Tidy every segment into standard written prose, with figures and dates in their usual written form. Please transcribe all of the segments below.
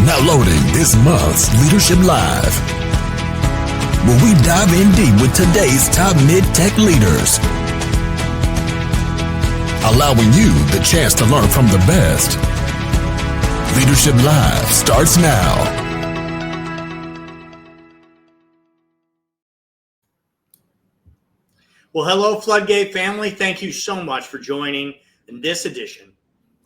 Now loading this month's Leadership Live, where we dive in deep with today's top MedTech leaders, allowing you the chance to learn from the best. Leadership Live starts now. Well, hello, Floodgate family. Thank you so much for joining in this edition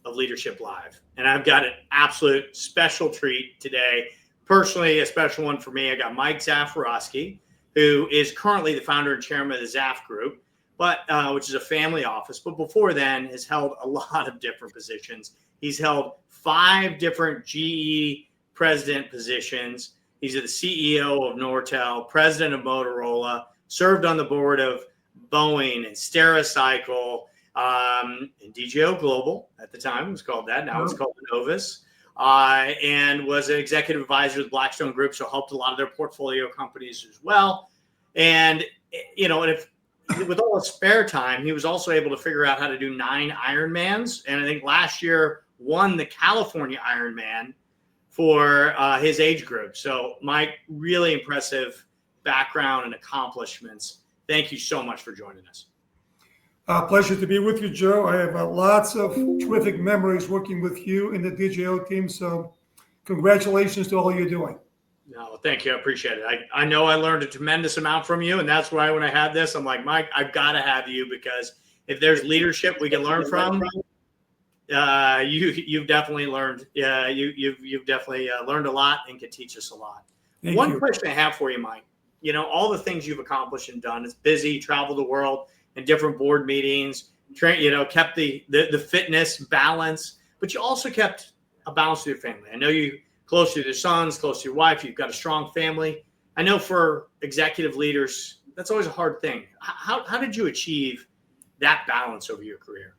of Leadership Live. And I've got an absolute special treat today. Personally, a special one for me. I got Mike Zafirovski, who is currently the founder and chairman of the Zaf Group, which is a family office. But before then, has held a lot of different positions. He's held 5 different GE president positions. He's the CEO of Nortel, president of Motorola, served on the board of Boeing and Stericycle, and DJO Global at the time. It was called that. Now it's called Novus. And was an executive advisor to the Blackstone Group, so helped a lot of their portfolio companies as well. And, with all his spare time, he was also able to figure out how to do 9 Ironmans. And I think last year won the California Ironman for his age group. So, Mike, really impressive background and accomplishments. Thank you so much for joining us. Pleasure to be with you, Joe. I have lots of terrific memories working with you and the DJO team. So congratulations to all you're doing. No, thank you. I appreciate it. I know I learned a tremendous amount from you. And that's why when I had this, I'm like, Mike, I've got to have you, because if there's leadership we can learn from, you've definitely learned. You've definitely learned a lot and can teach us a lot. One question I have for you, Mike. All the things you've accomplished and done. It's busy, travel the world and different board meetings, kept the fitness balance, but you also kept a balance with your family. I know you close to your sons, close to your wife, you've got a strong family. I know for executive leaders, that's always a hard thing. How did you achieve that balance over your career?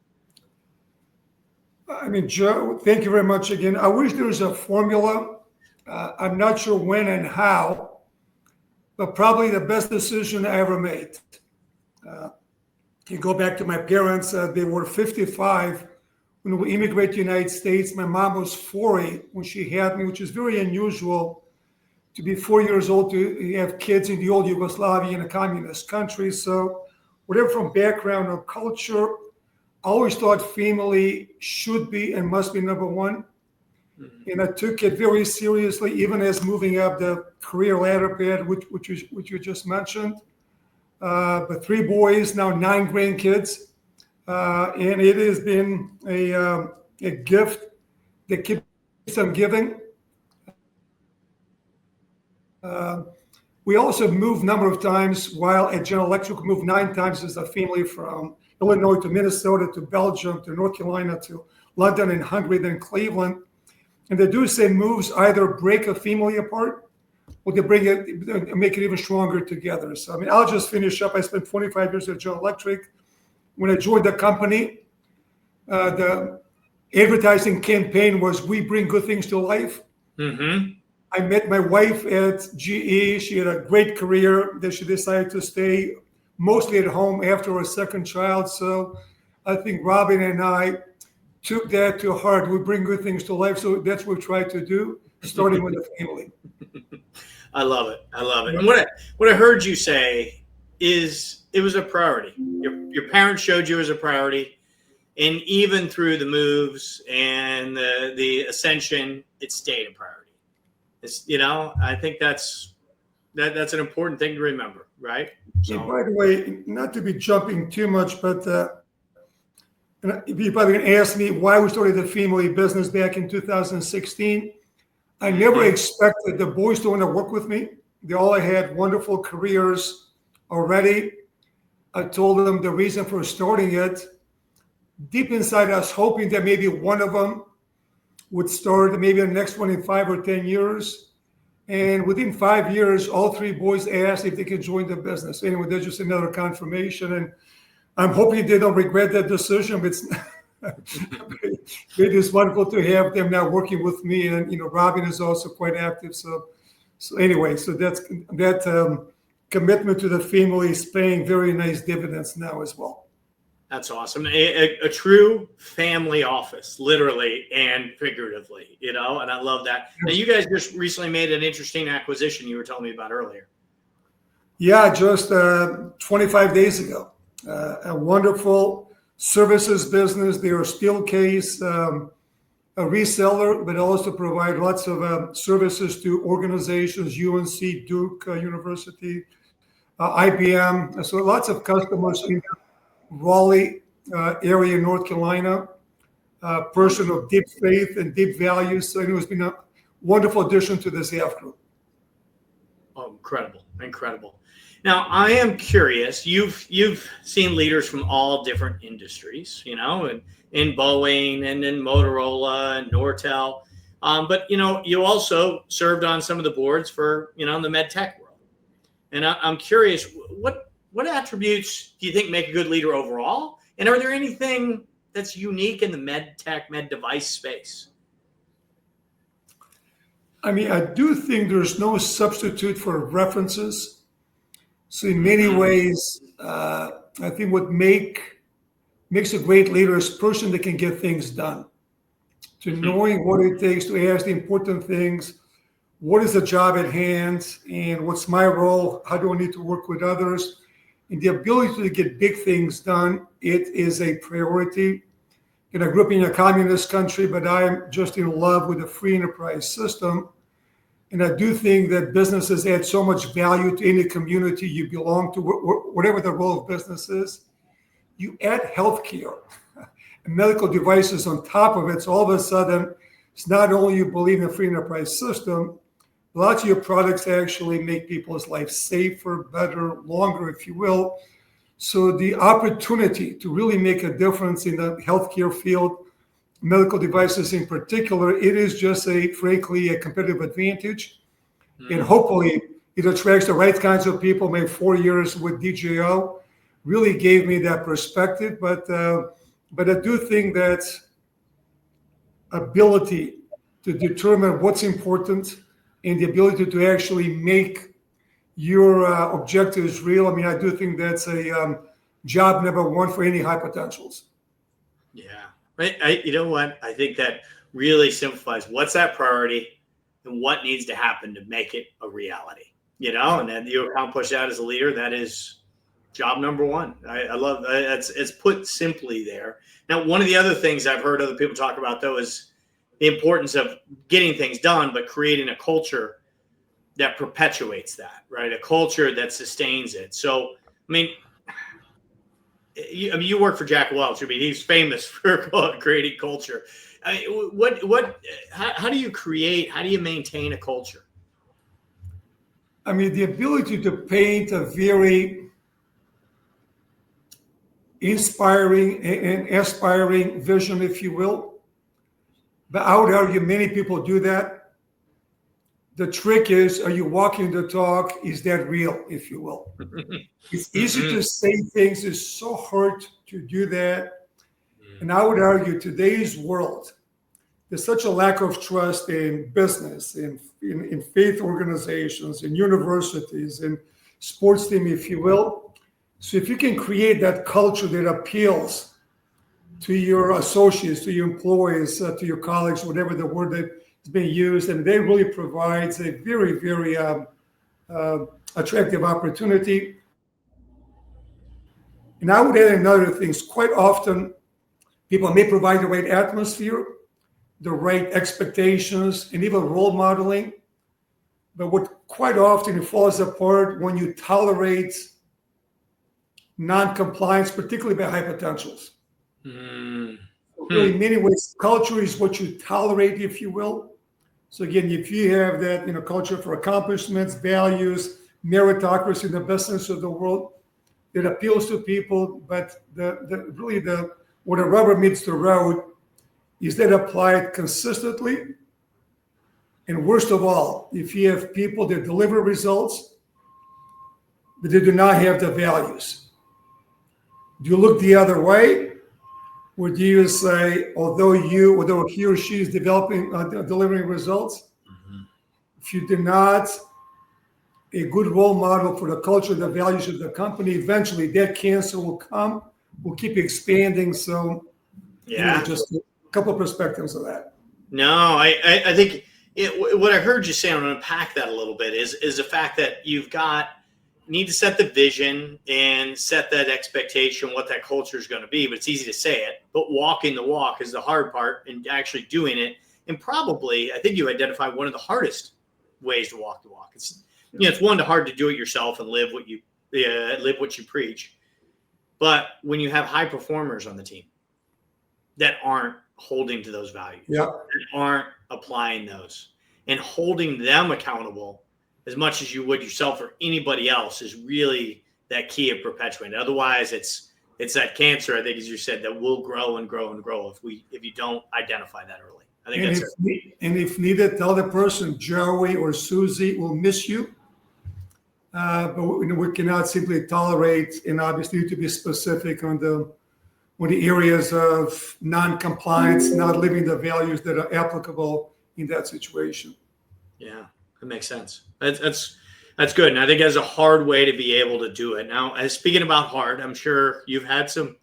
I mean, Joe, thank you very much again. I wish there was a formula. I'm not sure when and how, but probably the best decision I ever made. You go back to my parents, they were 55 when we immigrated to the United States. My mom was 40 when she had me, which is very unusual to be 4 years old to have kids in the old Yugoslavia in a communist country. So whatever from background or culture, I always thought family should be and must be number one. And I took it very seriously, even as moving up the career ladder path, which you just mentioned. But 3 boys, now 9 grandkids. And it has been a gift that keeps on giving. We also moved a number of times while at General Electric. We moved 9 times as a family from Illinois to Minnesota to Belgium to North Carolina to London and Hungary, then Cleveland. And they do say moves either break a family apart or they bring it and make it even stronger together. So, I'll just finish up. I spent 25 years at General Electric. When I joined the company, the advertising campaign was, "We bring good things to life." Mm-hmm. I met my wife at GE. She had a great career. Then she decided to stay mostly at home after her second child. So I think Robin and I took that to heart. We bring good things to life. So that's what we try to do, starting with the family. I love it. And what I heard you say is it was a priority. Your parents showed you as a priority. And even through the moves and the ascension, it stayed a priority. I think that's an important thing to remember, right? So, by the way, not to be jumping too much, but you're probably going to ask me why we started the family business back in 2016. I never expected the boys to want to work with me. They all had wonderful careers already. I told them the reason for starting it. Deep inside us, hoping that maybe one of them would start, maybe the next one in 5 or 10 years. And within 5 years, all 3 boys asked if they could join the business. Anyway, there's just another confirmation. And I'm hoping they don't regret that decision. But it is wonderful to have them now working with me. And, Robin is also quite active. So anyway, so that commitment to the family is paying very nice dividends now as well. That's awesome. A true family office, literally and figuratively, and I love that. Now, you guys just recently made an interesting acquisition you were telling me about earlier. Yeah, just 25 days ago. A wonderful services business. They are steel case, a reseller, but also provide lots of services to organizations, UNC, Duke University, IBM. So lots of customers in Raleigh area, North Carolina, person of deep faith and deep values. So it has been a wonderful addition to the Zaf Group. Oh, incredible. Now, I am curious. You've seen leaders from all different industries, and in Boeing and in Motorola and Nortel, but you also served on some of the boards for the MedTech world. And I'm curious, what attributes do you think make a good leader overall? And are there anything that's unique in the MedTech, med device space? I mean, I do think there's no substitute for references. So in many ways, I think what makes a great leader is a person that can get things done, to knowing what it takes to ask the important things. What is the job at hand, and what's my role? How do I need to work with others? And the ability to get big things done, it is a priority. And I grew up in a communist country, but I'm just in love with the free enterprise system. And I do think that businesses add so much value to any community you belong to, whatever the role of business is. You add healthcare and medical devices on top of it, so all of a sudden, it's not only you believe in the free enterprise system, lots of your products actually make people's lives safer, better, longer, if you will. So the opportunity to really make a difference in the healthcare field, medical devices in particular, it is just frankly a competitive advantage. And hopefully it attracts the right kinds of people. My 4 years with DJO really gave me that perspective. But I do think that ability to determine what's important and the ability to actually make your objectives real. I mean, I do think that's a job number one for any high potentials. Yeah. You know what? I think that really simplifies what's that priority and what needs to happen to make it a reality, and then you accomplish that as a leader. That is job number one. I love that. It's put simply there. Now, one of the other things I've heard other people talk about, though, is the importance of getting things done, but creating a culture that perpetuates that, right? A culture that sustains it. So, I mean, you work for Jack Welch. I mean, he's famous for creating culture. I mean, how do you maintain a culture? I mean, the ability to paint a very inspiring and aspiring vision, if you will. But I would argue many people do that. The trick is, are you walking the talk? Is that real, if you will? It's easy to say things. It's so hard to do that. And I would argue today's world, there's such a lack of trust in business, in faith organizations, in universities, in sports team, if you will. So if you can create that culture that appeals to your associates, to your employees, to your colleagues, whatever the word that is being used, and that really provides a very, very attractive opportunity. And I would add another thing. Quite often, people may provide the right atmosphere, the right expectations, and even role modeling. But what quite often it falls apart when you tolerate non-compliance, particularly by high potentials. Really, in many ways, culture is what you tolerate, if you will. So again, if you have that, culture for accomplishments, values, meritocracy in the best sense of the world, it appeals to people. But where the rubber meets the road is that applied consistently. And worst of all, if you have people that deliver results, but they do not have the values, do you look the other way? Or do you say, although he or she is delivering results, if you do not a good role model for the culture, the values of the company, eventually that cancer will come will keep expanding. So, Yeah, just a couple of perspectives of that. no, I think what I heard you say, I'm going to unpack that a little bit, is the fact that you need to set the vision and set that expectation, what that culture is going to be. But it's easy to say it, but walking the walk is the hard part, and actually doing it. And probably, I think you identified one of the hardest ways to walk the walk. It's hard to do it yourself and live what you preach. But when you have high performers on the team that aren't holding to those values, that aren't applying those, and holding them accountable as much as you would yourself or anybody else, is really that key of perpetuating. Otherwise, it's that cancer, I think, as you said, that will grow and grow and grow if you don't identify that early. I think if needed, tell the person, Joey or Susie will miss you. But we cannot simply tolerate, and obviously to be specific on the areas of non-compliance, not living the values that are applicable in that situation. Yeah, that makes sense. That's good. And I think that's a hard way to be able to do it. Now, as speaking about hard, I'm sure you've had some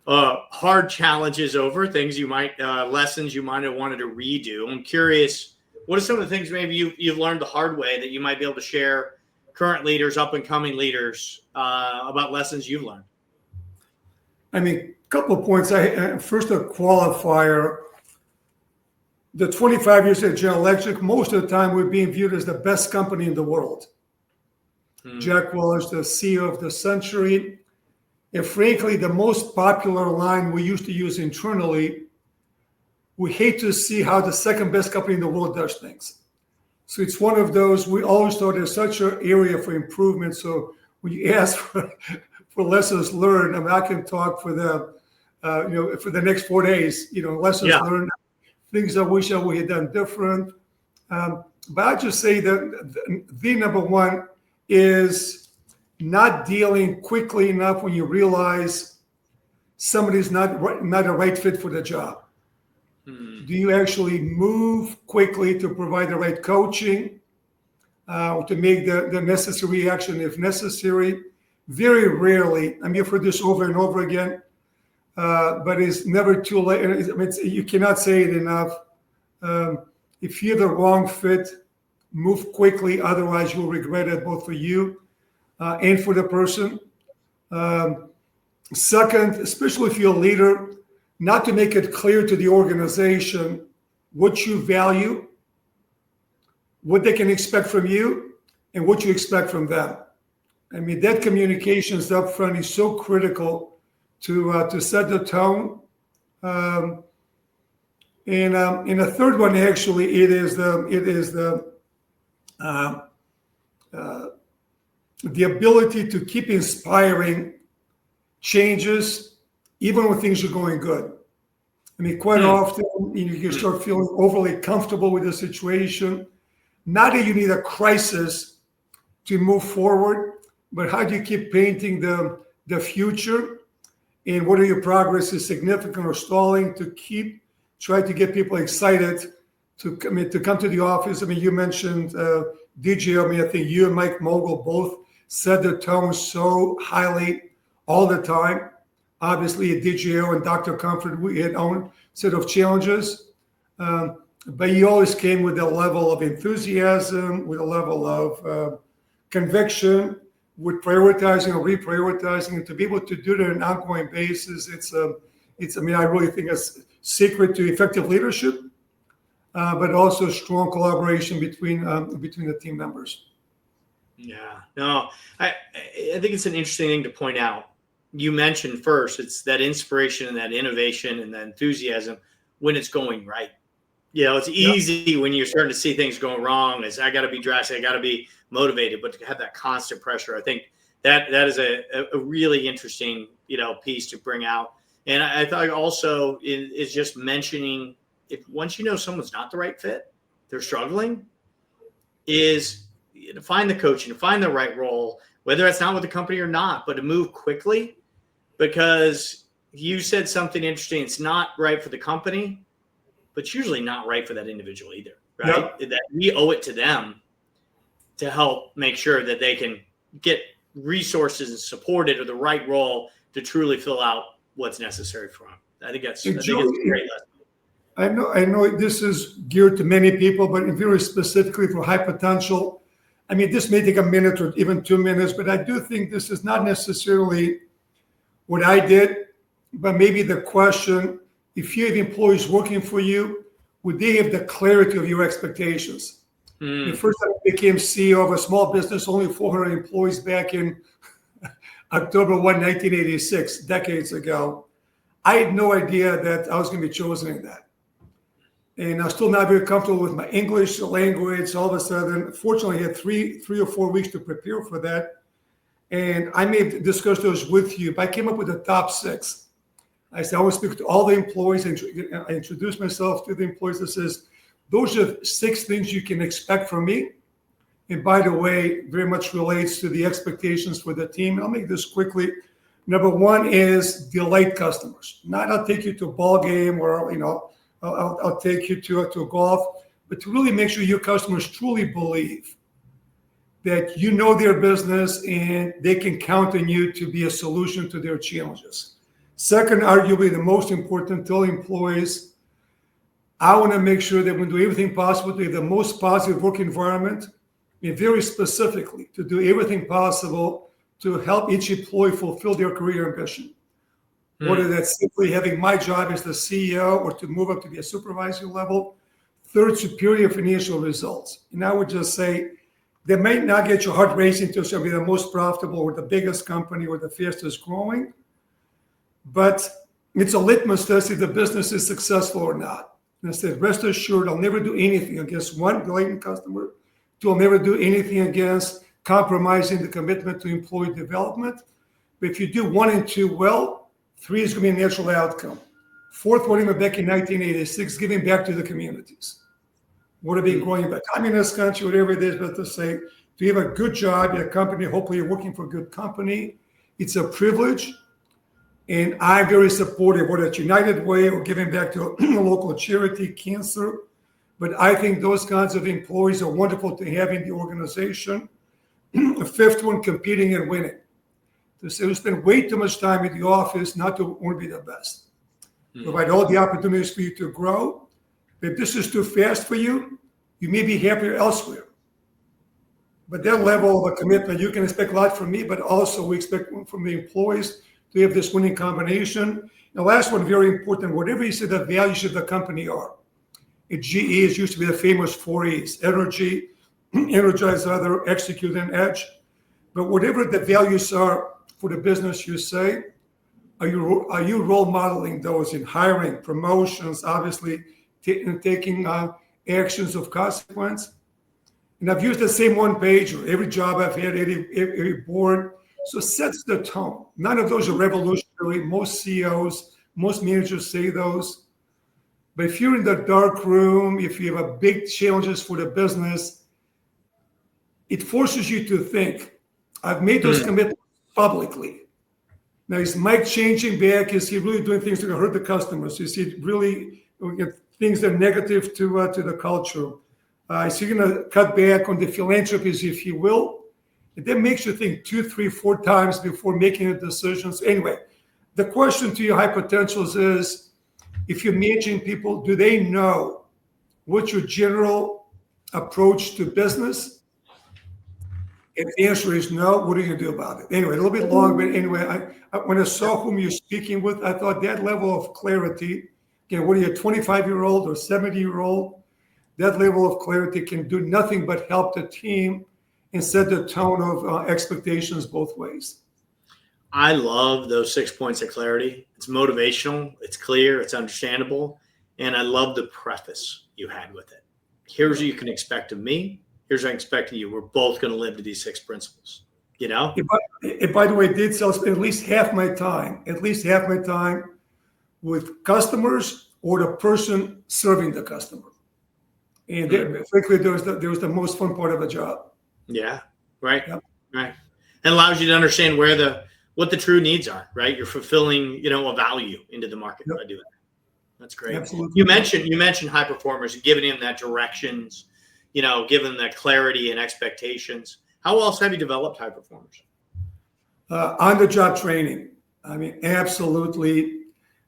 hard challenges over things lessons you might have wanted to redo. I'm curious, what are some of the things maybe you've learned the hard way that you might be able to share current leaders, up and coming leaders, about lessons you've learned? I mean, a couple of points. First, a qualifier. The 25 years at General Electric, most of the time we're being viewed as the best company in the world. Jack Welch, the CEO of the century. And frankly, the most popular line we used to use internally, we hate to see how the second best company in the world does things. So it's one of those, we always thought there's such an area for improvement. So when you ask for lessons learned, I mean, I can talk for the next 4 days, lessons learned, things I wish we had done different. But I just say that the number one is not dealing quickly enough when you realize somebody's not a right fit for the job. Do you actually move quickly to provide the right coaching, to make the necessary action if necessary? Very rarely, I mean, you've heard this over and over again, but it's never too late. I mean, you cannot say it enough. If you're the wrong fit, move quickly. Otherwise, you'll regret it, both for you and for the person. Second, especially if you're a leader, not to make it clear to the organization what you value, what they can expect from you, and what you expect from them. I mean, that communications up front is so critical to set the tone. And a third one, actually, it is the ability to keep inspiring changes, even when things are going good. I mean, quite often you can start feeling overly comfortable with the situation. Not that you need a crisis to move forward, but how do you keep painting the future, and what are your progress is significant or stalling, to try to get people excited to come to the office. I mean, you mentioned DJ. I mean, I think you and Mike Mogul both set the tone so highly all the time. Obviously, at DJO and Dr. Comfort, we had our own set of challenges. But you always came with a level of enthusiasm, with a level of conviction, with prioritizing or reprioritizing, and to be able to do that on an ongoing basis. I mean, I really think it's a secret to effective leadership, but also strong collaboration between the team members. Yeah, no, I think it's an interesting thing to point out. You mentioned first, it's that inspiration and that innovation and that enthusiasm when it's going right. It's easy when you're starting to see things going wrong. I got to be drastic, I got to be motivated, but to have that constant pressure, I think that is a really interesting, piece to bring out. And I thought also is just mentioning, if once you know someone's not the right fit, they're struggling, is to find the coaching, to find the right role, whether it's not with the company or not, but to move quickly, because you said something interesting. It's not right for the company, but it's usually not right for that individual either, right? Yep. That we owe it to them to help make sure that they can get resources and supported or the right role to truly fill out what's necessary for them. I think it's a great lesson. I know this is geared to many people, but very specifically for high potential. I mean, this may take a minute or even 2 minutes, but I do think this is not necessarily what I did, but maybe the question, if you have employees working for you, would they have the clarity of your expectations? The first time I became CEO of a small business, only 400 employees back in October 1, 1986, decades ago, I had no idea that I was going to be chosen in that. And I was still not very comfortable with my English language. All of a sudden, fortunately, I had three or 4 weeks to prepare for that. And I may have discussed those with you, but I came up with the top 6. I said, I want to speak to all the employees. And I introduced myself to the employees that says, those are 6 things you can expect from me. And by the way, very much relates to the expectations for the team. And I'll make this quickly. Number 1 is delight customers. Not I'll take you to a ball game or, I'll take you to a golf, but to really make sure your customers truly believe that you know their business and they can count on you to be a solution to their challenges. Second, arguably the most important, tell employees, I want to make sure that we do everything possible to have the most positive work environment, and very specifically to do everything possible to help each employee fulfill their career ambition. Whether that's simply having my job as the CEO or to move up to be a supervisory level. Third, superior financial results. And I would just say, they may not get your heart racing to be the most profitable or the biggest company or the fastest growing, but it's a litmus test if the business is successful or not. And I said, rest assured, I'll never do anything against one blatant customer. 2, I'll never do anything against compromising the commitment to employee development. But if you do 1 and 2 well, 3 is going to be a natural outcome. 4th, what even back in 1986, giving back to the communities. What are being growing by communist country, whatever it is, but to say, do you have a good job, your company, hopefully you're working for a good company. It's a privilege. And I'm very supportive, whether it's United Way or giving back to a local charity, cancer. But I think those kinds of employees are wonderful to have in the organization. The 5th one, competing and winning. To say we spend way too much time in the office not to want to be the best. Provide all the opportunities for you to grow. If this is too fast for you, you may be happier elsewhere. But that level of a commitment, you can expect a lot from me, but also we expect from the employees to have this winning combination. The last one, very important, whatever you say the values of the company are. At GE, it used to be the famous 4 E's: energy, energize other, execute, and edge. But whatever the values are for the business you say, are you role modeling those in hiring, promotions, obviously taking actions of consequence? And I've used the same one page or every job I've had, every board. So it sets the tone. None of those are revolutionary. Most CEOs, most managers say those. But if you're in the dark room, if you have a big challenges for the business, it forces you to think, I've made those commitments publicly. Now, is Mike changing back? Is he really doing things that are going to hurt the customers? Is he really things that are negative to the culture? Is he going to cut back on the philanthropies, if he will? And that makes you think 2, 3, 4 times before making a decision. So anyway, the question to your high potentials is, if you're managing people, do they know what's your general approach to business? If the answer is no, what are you going to do about it? Anyway, a little bit long, but anyway, when I saw whom you're speaking with, I thought that level of clarity, again, whether you're a 25-year-old or 70-year-old, that level of clarity can do nothing but help the team and set the tone of expectations both ways. I love those 6 points of clarity. It's motivational, it's clear, it's understandable, and I love the preface you had with it. Here's what you can expect of me. Here's what I expect of you. We're both going to live to these 6 principles. You know? If by the way, did sell at least half my time with customers or the person serving the customer. And frankly, there was the most fun part of the job. Yeah, right. Yep. Right. And allows you to understand what the true needs are, right? You're fulfilling, a value into the market by doing that. That's great. Absolutely. You mentioned high performers and giving them that directions, given that clarity and expectations. How else have you developed high performers? On-the-job training. I mean, absolutely.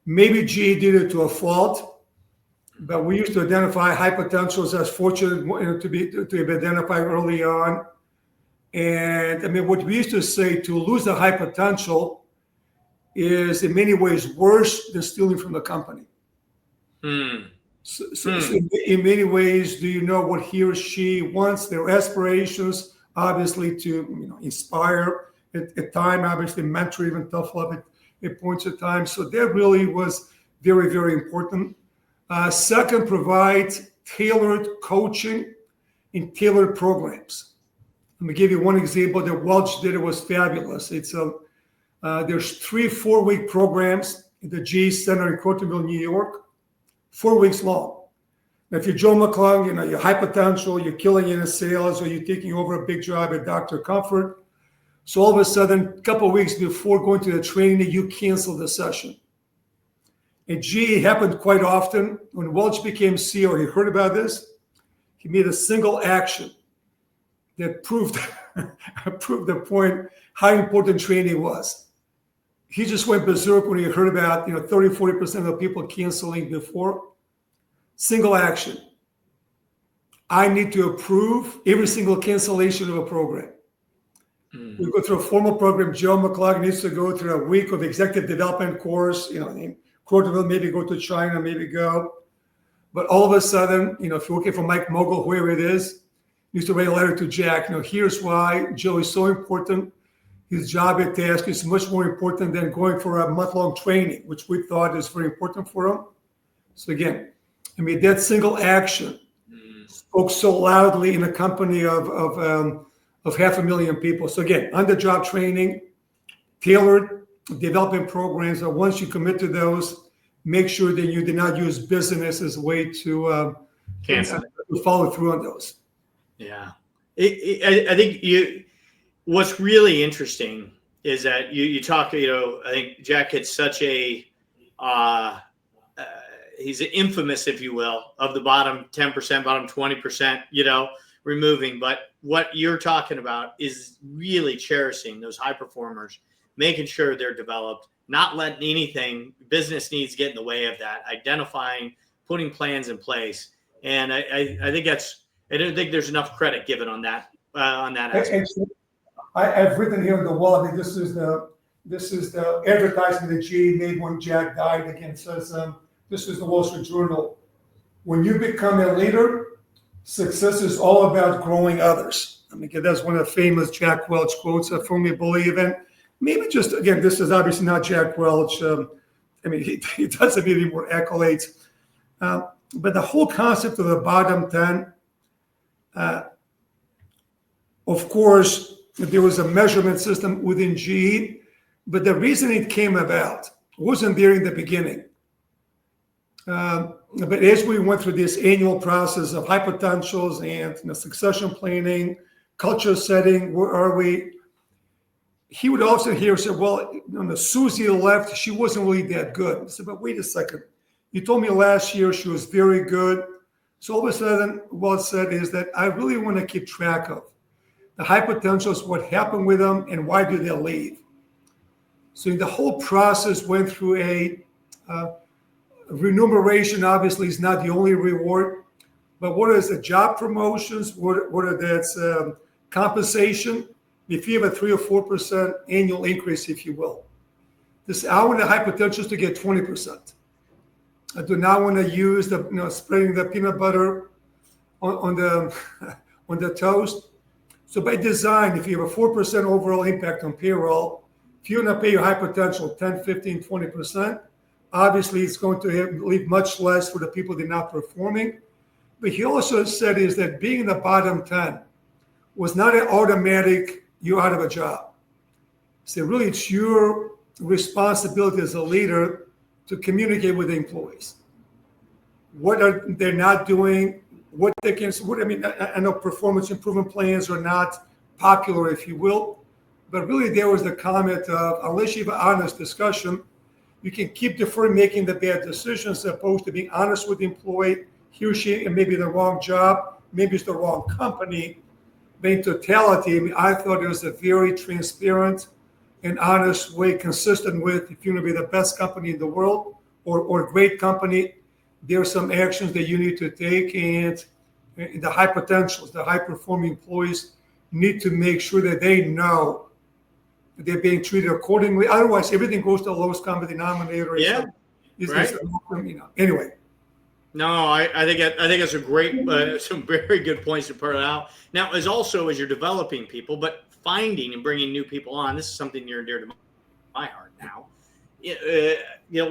Maybe GE did it to a fault, but we used to identify high potentials as fortunate to be identified early on. And I mean, what we used to say, to lose a high potential is in many ways worse than stealing from the company. So in many ways, do you know what he or she wants, their aspirations, obviously to inspire, at time, obviously mentor, even tough love at points of time. So that really was very, very important. Second, provide tailored coaching and tailored programs. Let me give you one example that Welch did. It was fabulous. It's there's 3 4-week programs at the GE Center in Cortonville, New York, 4 weeks long. Now, if you're Joe McClung, you're high potential, you're killing it in sales, or you're taking over a big job at Dr. Comfort. So all of a sudden, a couple of weeks before going to the training, you cancel the session. And GE happened quite often. When Welch became CEO, he heard about this. He made a single action that proved the point how important training was. He just went berserk when he heard about 30-40% of the people canceling before. Single action. I need to approve every single cancellation of a program. We go through a formal program. Joe McClung needs to go through a week of executive development course. In Cortonville, maybe go to China, maybe go. But all of a sudden, if you're working for Mike Mogul, whoever it is, needs to write a letter to Jack. Here's why Joe is so important. His job at task is much more important than going for a month-long training, which we thought is very important for him. So again, that single action spoke so loudly in a company of 500,000 people. So again, on-the-job training, tailored development programs. And once you commit to those, make sure that you do not use business as a way to follow through on those. Yeah, I think what's really interesting is that you talk. I think Jack had such a he's infamous, if you will, of the bottom 10%, bottom 20%. Removing. But what you're talking about is really cherishing those high performers, making sure they're developed, not letting anything, business needs get in the way of that, identifying, putting plans in place. And I think I don't think there's enough credit given on that aspect. I've written here on the wall. I mean, this is the advertisement that GE made when Jack died. Again, it says this is the Wall Street Journal. When you become a leader, success is all about growing others. I mean, that's one of the famous Jack Welch quotes. I firmly believe in. Maybe just again, this is obviously not Jack Welch. He doesn't need any more accolades. But the whole concept of the bottom 10. Of course, there was a measurement system within GE, but the reason it came about wasn't there in the beginning. But as we went through this annual process of high potentials and succession planning, culture setting, where are we? He would also hear say, well, Susie left, she wasn't really that good. I said, but wait a second. You told me last year she was very good. So all of a sudden, what it said is that I really want to keep track of the high potentials, what happened with them, and why did they leave. So the whole process went through a remuneration. Obviously, is not the only reward, but what is the job promotions? What are that compensation? If you have a 3 or 4% annual increase, if you will, I want the high potentials to get 20%. I do not want to use the spreading the peanut butter on the toast. So by design, if you have a 4% overall impact on payroll, if you're going to pay your high potential 10, 15, 20%, obviously it's going to leave much less for the people that are not performing. But he also said is that being in the bottom 10 was not an automatic, you're out of a job. So really it's your responsibility as a leader to communicate with the employees. What are they not doing? I know performance improvement plans are not popular, if you will, but really there was the comment of, unless you have an honest discussion, you can keep deferring making the bad decisions as opposed to being honest with the employee, he or she, and maybe the wrong job, maybe it's the wrong company. But in totality, I thought it was a very transparent, an honest way, consistent with, if you want to be the best company in the world or great company, there are some actions that you need to take. And the high potentials, the high performing employees need to make sure that they know that they're being treated accordingly. Otherwise, everything goes to the lowest common denominator. Yeah, right. Anyway. No, I think it's a great, some very good points to put out. Now, as you're developing people, but finding and bringing new people on, this is something near and dear to my heart now.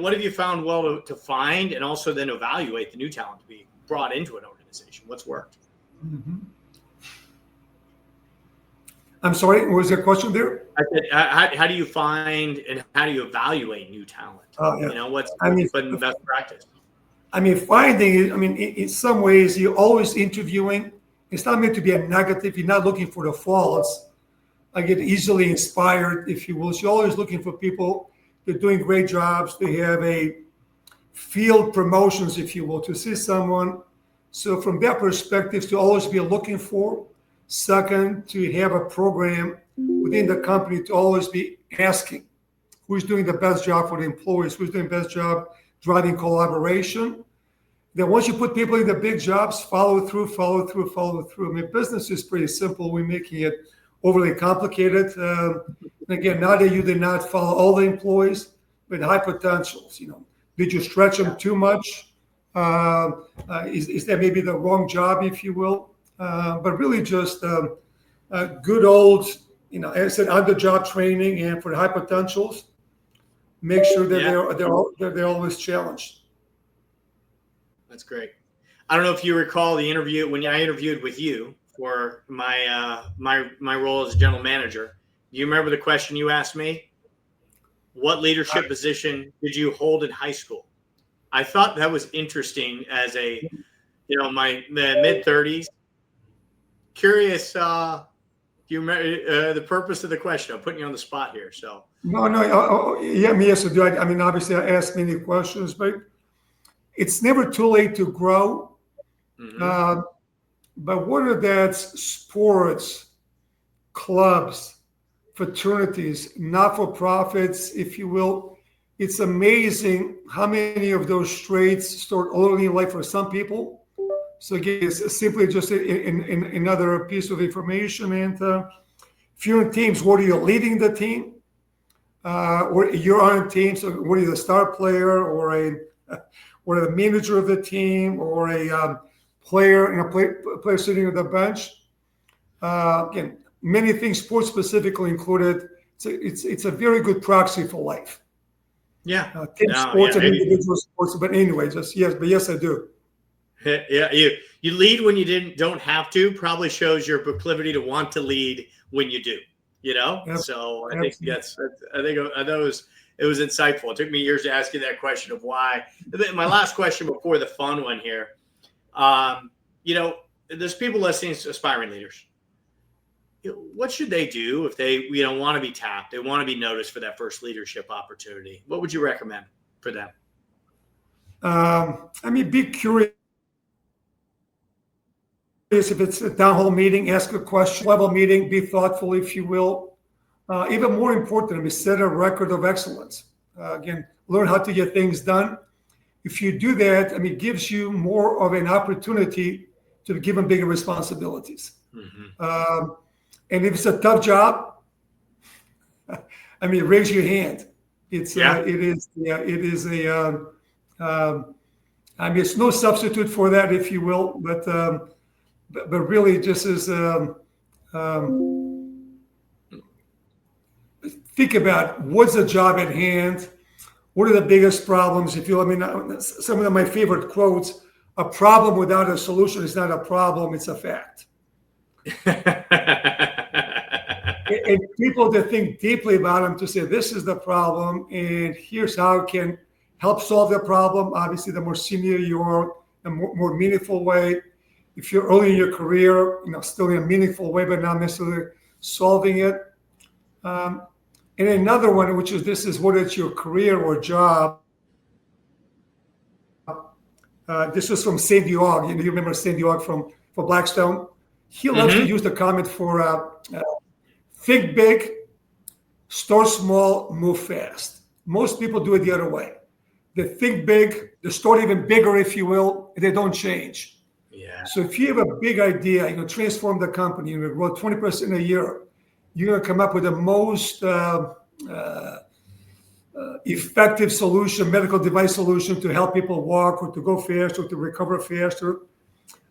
What have you found well to find and also then evaluate the new talent to be brought into an organization? What's worked? Mm-hmm. I'm sorry, what was your question there? I said, how do you find and how do you evaluate new talent? Yeah. What's the best practice? Finding it, in some ways, you're always interviewing. It's not meant to be a negative. You're not looking for the faults. I get easily inspired, if you will. So you're always looking for people that are doing great jobs. They have a field promotions, if you will, to see someone. So from that perspective, to always be looking for. Second, to have a program within the company to always be asking who's doing the best job for the employees, who's doing the best job driving collaboration. Then once you put people in the big jobs, follow through. Business is pretty simple. We're making it overly complicated. Again, now that you did not follow all the employees, but high potentials, did you stretch them too much? Is that maybe the wrong job, if you will? But really just good old, as I said, on-the-job training, and for the high potentials, make sure that they're always challenged. That's great. I don't know if you recall the interview when I interviewed with you for my my role as a general manager. Do you remember the question you asked me? What leadership position did you hold in high school? I thought that was interesting as a, my mid-30s. Curious, do you remember the purpose of the question? I'm putting you on the spot here. So no, yes, I do. Obviously, I ask many questions, but it's never too late to grow. Mm-hmm. But whether that's sports, clubs, fraternities, not-for-profits, if you will, it's amazing how many of those traits start early in life for some people. So again, it's simply just another piece of information. And if you're in teams, what are you leading the team? Or you're on a team, so what are you, the star player or the manager of the team or a player and a player sitting on the bench? Again, many things, sports specifically included. It's a very good proxy for life. Yeah. Team sports and individual sports. But anyway, yes, I do. Yeah, you lead when you don't have to. Probably shows your proclivity to want to lead when you do. Yep. So I think it was insightful. It took me years to ask you that question of why. My last question before the fun one here. There's people listening, aspiring leaders. What should they do if they want to be tapped? They want to be noticed for that first leadership opportunity. What would you recommend for them? Be curious. If it's a town hall meeting, ask a question. Level meeting, be thoughtful, if you will. Even more important, set a record of excellence. Again, learn how to get things done. If you do that, it gives you more of an opportunity to be given bigger responsibilities. Mm-hmm. And if it's a tough job, raise your hand. It's no substitute for that, if you will, but really just as think about what's the job at hand, what are the biggest problems. If you, some of my favorite quotes: "A problem without a solution is not a problem; it's a fact." And people that think deeply about them to say, "This is the problem, and here's how it can help solve the problem." Obviously, the more senior you are, the more meaningful way. If you're early in your career, still in a meaningful way, but not necessarily solving it. And another one, which is whether it's your career or job. This was from St. Diog. You remember St. Diog for Blackstone? He loves to use the comment for think big, Start small, move fast. Most people do it the other way. They think big, they start even bigger, if you will, and they don't change. Yeah. So if you have a big idea, you can transform the company, you grow 20% a year, you're going to come up with the most effective solution, medical device solution to help people walk or to go faster, or to recover faster.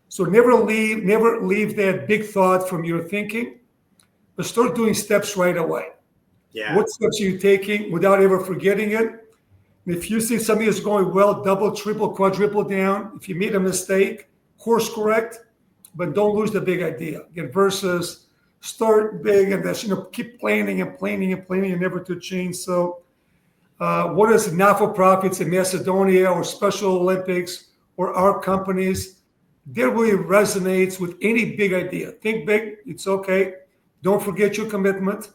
So never leave that big thought from your thinking, but start doing steps right away. Yeah. What steps are you taking without ever forgetting it? If you see something is going well, double, triple, quadruple down. If you made a mistake, course correct, but don't lose the big idea. Again, versus start big and that's, keep planning and never to change. So what is not-for-profits in Macedonia or Special Olympics or our companies, that really resonates with any big idea. Think big, it's okay. Don't forget your commitment.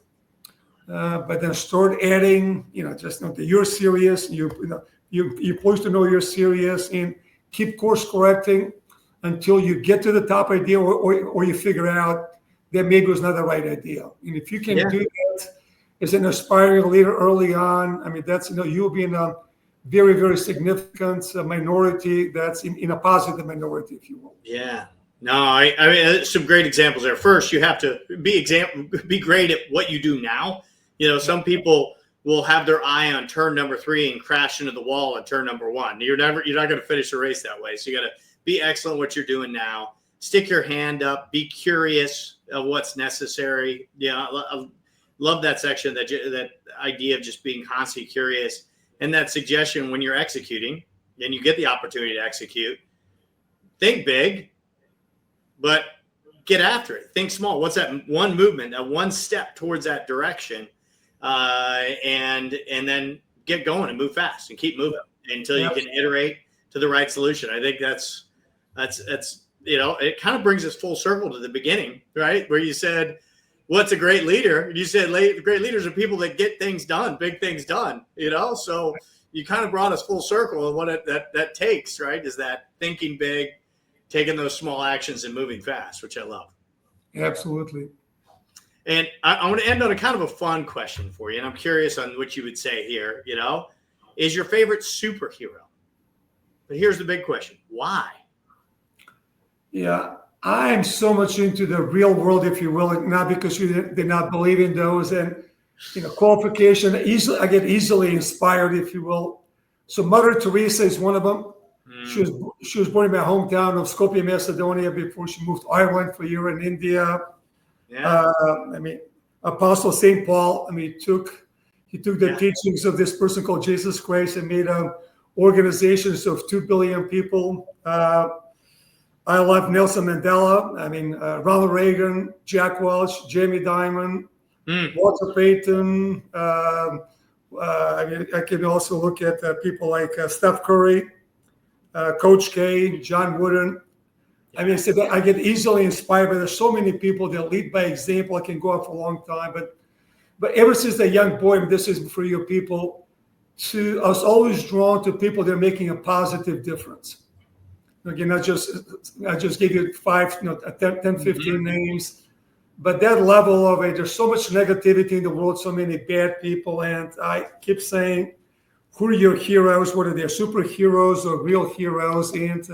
But then start adding, just know that you're serious. You're supposed to know you're serious, and keep course correcting until you get to the top idea, or you figure out that maybe it was not the right idea. And if you can do that as an aspiring leader early on, I mean, that's you'll be in a very, very significant minority. That's in a positive minority, if you will. Yeah. No, I mean, some great examples there. First, you have to be great at what you do now. Some people will have their eye on turn number 3 and crash into the wall at turn number 1. You're not going to finish the race that way. So you got to be excellent at what you're doing now. Stick your hand up. Be curious of what's necessary. Yeah, I love that section, that idea of just being constantly curious, and that suggestion when you're executing and you get the opportunity to execute. Think big, but get after it. Think small. What's that one movement, that one step towards that direction? And then get going and move fast and keep moving until you can iterate to the right solution. I think that's it kind of brings us full circle to the beginning, right? Where you said, what's a great leader? You said great leaders are people that get things done, big things done, so you kind of brought us full circle of what that takes, right? Is that thinking big, taking those small actions and moving fast, which I love. Absolutely. And I want to end on a kind of a fun question for you. And I'm curious on what you would say here, is your favorite superhero? But here's the big question. Why? Yeah, I'm so much into the real world, if you will, not because you did not believe in those. And, qualification, I get easily inspired, if you will. So Mother Teresa is one of them. She was born in my hometown of Skopje, Macedonia, before she moved to Ireland for a year in India. Yeah. Apostle St. Paul, he took the teachings of this person called Jesus Christ and made organizations of 2 billion people. I love Nelson Mandela. Ronald Reagan, Jack Welch, Jamie Dimon, Walter Payton. I can also look at people like Steph Curry, Coach K, John Wooden. I get easily inspired, but there's so many people that lead by example. I can go on for a long time, but ever since a young boy, and this is for you people, I was always drawn to people that are making a positive difference. Again, I just gave you 5, 10, 15 names, but that level of it, there's so much negativity in the world, so many bad people, and I keep saying, who are your heroes? Whether they're superheroes or real heroes, and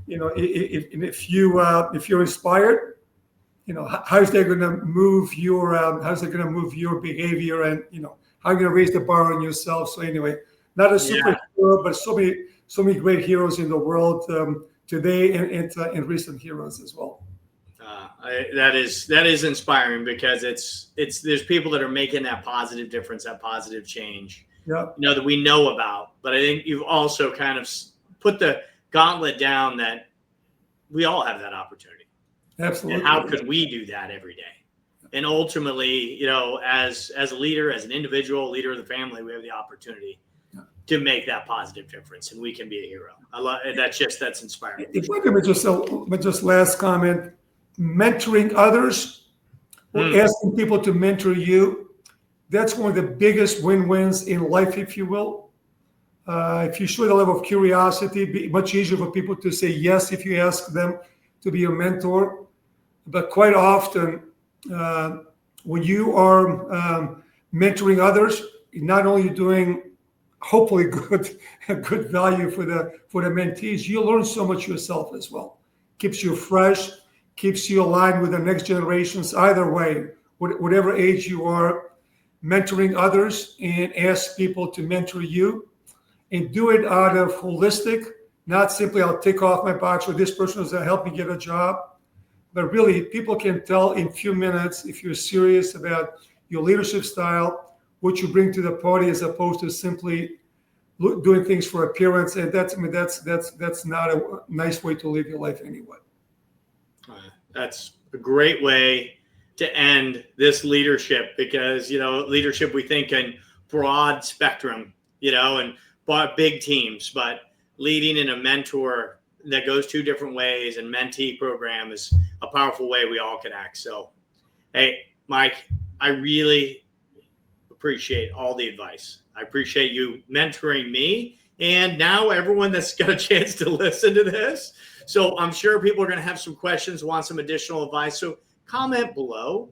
if you're inspired, how's that going to move your behavior, and how are you going to raise the bar on yourself? So anyway, not a superhero, but so many great heroes in the world today, and recent heroes as well. That is inspiring, because there's people that are making that positive difference, that positive change. That we know about. But I think you've also kind of put the gauntlet down that we all have that opportunity. Absolutely. And how could we do that every day? And ultimately, as a leader, as an individual, leader of the family, we have the opportunity to make that positive difference, and we can be a hero. I love that's inspiring. If I could just last comment, mentoring others or asking people to mentor you, that's one of the biggest win-wins in life, if you will. If you show the level of curiosity, it'd be much easier for people to say yes if you ask them to be your mentor. But quite often, when you are mentoring others. Not only doing hopefully good value for the mentees, you learn so much yourself as well. Keeps you fresh, keeps you aligned with the next generations. Either way, whatever age you are, mentoring others and ask people to mentor you, and do it out of holistic, not simply I'll tick off my box or this person is going to help me get a job, but really people can tell in a few minutes if you're serious about your leadership style, what you bring to the party, as opposed to simply doing things for appearance. And that's not a nice way to live your life anyway. That's a great way to end this leadership, because, leadership, we think in broad spectrum, and big teams, but leading in a mentor that goes two different ways and mentee program is a powerful way we all can act. So, hey, Mike, I really appreciate all the advice. I appreciate you mentoring me, and now everyone that's got a chance to listen to this. So I'm sure people are going to have some questions, want some additional advice. So comment below.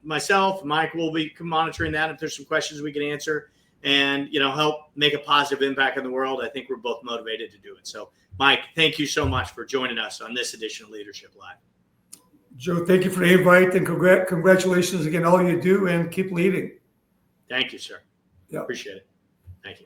Myself, Mike will be monitoring that. If there's some questions we can answer and, help make a positive impact in the world, I think we're both motivated to do it. So, Mike, thank you so much for joining us on this edition of Leadership Live. Joe, thank you for the invite, and congratulations again, all you do, and keep leading. Thank you, sir. Yeah. Appreciate it. Thank you.